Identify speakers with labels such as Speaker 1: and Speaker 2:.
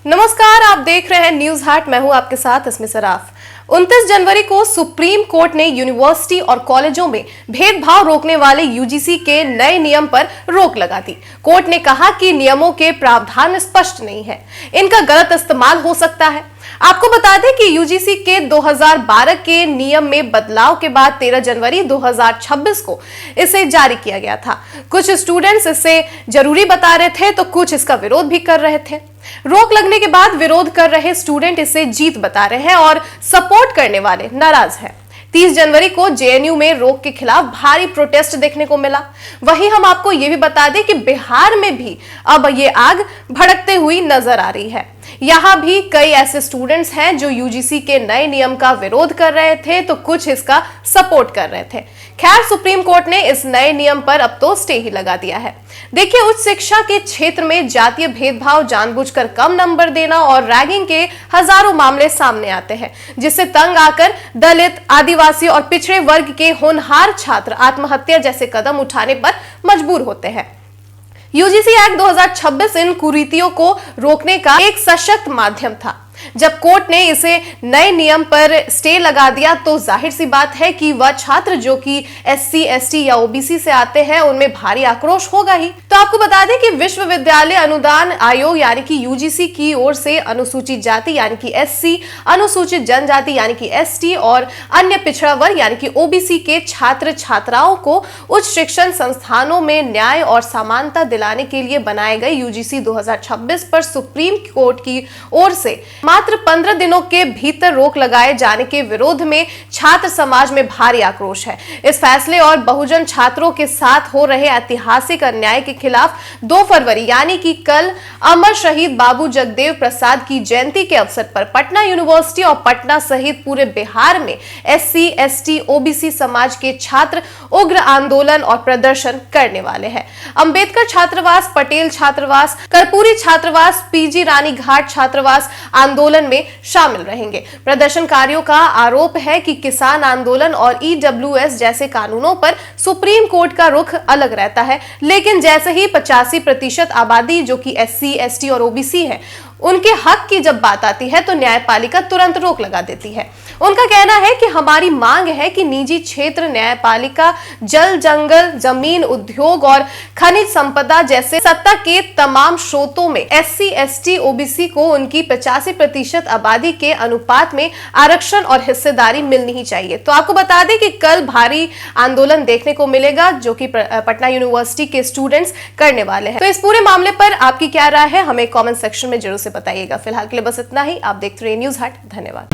Speaker 1: नमस्कार, आप देख रहे हैं न्यूज हाट। मैं हूं आपके साथ इसमें सराफ। 29 जनवरी को सुप्रीम कोर्ट ने यूनिवर्सिटी और कॉलेजों में भेदभाव रोकने वाले यूजीसी के नए नियम पर रोक लगा दी। कोर्ट ने कहा कि नियमों के प्रावधान स्पष्ट नहीं है, इनका गलत इस्तेमाल हो सकता है। आपको बता दें कि यूजीसी के 2012 के नियम में बदलाव के बाद 13 जनवरी 2026 को इसे जारी किया गया था। कुछ स्टूडेंट्स इसे जरूरी बता रहे थे तो कुछ इसका विरोध भी कर रहे थे। रोक लगने के बाद विरोध कर रहे स्टूडेंट इसे जीत बता रहे हैं और सपोर्ट करने वाले नाराज हैं। 30 जनवरी को जेएनयू में रोक के खिलाफ भारी प्रोटेस्ट देखने को मिला। वहीं हम आपको यह भी बता दें कि बिहार में भी अब ये आग भड़कते हुई नजर आ रही है। यहां भी कई ऐसे स्टूडेंट्स हैं जो यूजीसी के नए नियम का विरोध कर रहे थे तो कुछ इसका सपोर्ट कर रहे थे। खैर, सुप्रीम कोर्ट ने इस नए नियम पर अब तो स्टे ही लगा दिया है। देखिए, उच्च शिक्षा के क्षेत्र में जातीय भेदभाव, जानबूझकर कम नंबर देना और रैगिंग के हजारों मामले सामने आते हैं, जिससे तंग आकर दलित, आदिवासी और पिछड़े वर्ग के होनहार छात्र आत्महत्या जैसे कदम उठाने पर मजबूर होते हैं। यूजीसी एक्ट 2026 इन कुरीतियों को रोकने का एक सशक्त माध्यम था। जब कोर्ट ने इसे नए नियम पर स्टे लगा दिया तो जाहिर सी बात है कि वह छात्र जो कि एससी, एसटी या ओबीसी से आते हैं उनमें भारी आक्रोश होगा ही। तो आपको बता दें कि विश्वविद्यालय अनुदान आयोग यानी कि यूजीसी की ओर से अनुसूचित जाति यानी कि एससी, अनुसूचित जनजाति यानी कि एसटी और अन्य पिछड़ा वर्ग यानी कि ओबीसी के छात्र छात्राओं को उच्च शिक्षण संस्थानों में न्याय और समानता दिलाने के लिए बनाए गए यूजीसी 2026 पर सुप्रीम कोर्ट की ओर से मात्र 15 दिनों के भीतर रोक लगाए जाने के विरोध में छात्र समाज में भारी आक्रोश है। इस फैसले और बहुजन छात्रों के साथ हो रहे ऐतिहासिक अन्याय के खिलाफ 2 फरवरी यानी कि कल अमर शहीद बाबू जगदेव प्रसाद की जयंती के अवसर पर पटना यूनिवर्सिटी और पटना सहित पूरे बिहार में एससी, एसटी, ओबीसी समाज के छात्र उग्र आंदोलन और प्रदर्शन करने वाले हैं। अंबेडकर छात्रावास, पटेल छात्रावास, कर्पूरी छात्रावास, पीजी रानी घाट छात्रावास आंदोलन में शामिल रहेंगे। प्रदर्शनकारियों का आरोप है कि किसान आंदोलन और ईडब्ल्यूएस जैसे कानूनों पर सुप्रीम कोर्ट का रुख अलग रहता है, लेकिन जैसे ही 85% आबादी जो कि एससी, एसटी और ओबीसी है उनके हक की जब बात आती है तो न्यायपालिका तुरंत रोक लगा देती है। उनका कहना है कि हमारी मांग है कि निजी क्षेत्र, न्यायपालिका, जल, जंगल, जमीन, उद्योग और खनिज संपदा जैसे सत्ता के तमाम स्रोतों में एससी, एसटी, ओबीसी को उनकी 85% आबादी के अनुपात में आरक्षण और हिस्सेदारी मिलनी ही चाहिए। तो आपको बता दें कि कल भारी आंदोलन देखने को मिलेगा जो कि पटना यूनिवर्सिटी के स्टूडेंट्स करने वाले हैं। तो इस पूरे मामले पर आपकी क्या राय है, हमें कॉमेंट सेक्शन में जरूर से बताइएगा। फिलहाल के लिए बस इतना ही। आप देखते रहिए न्यूज हाट। धन्यवाद।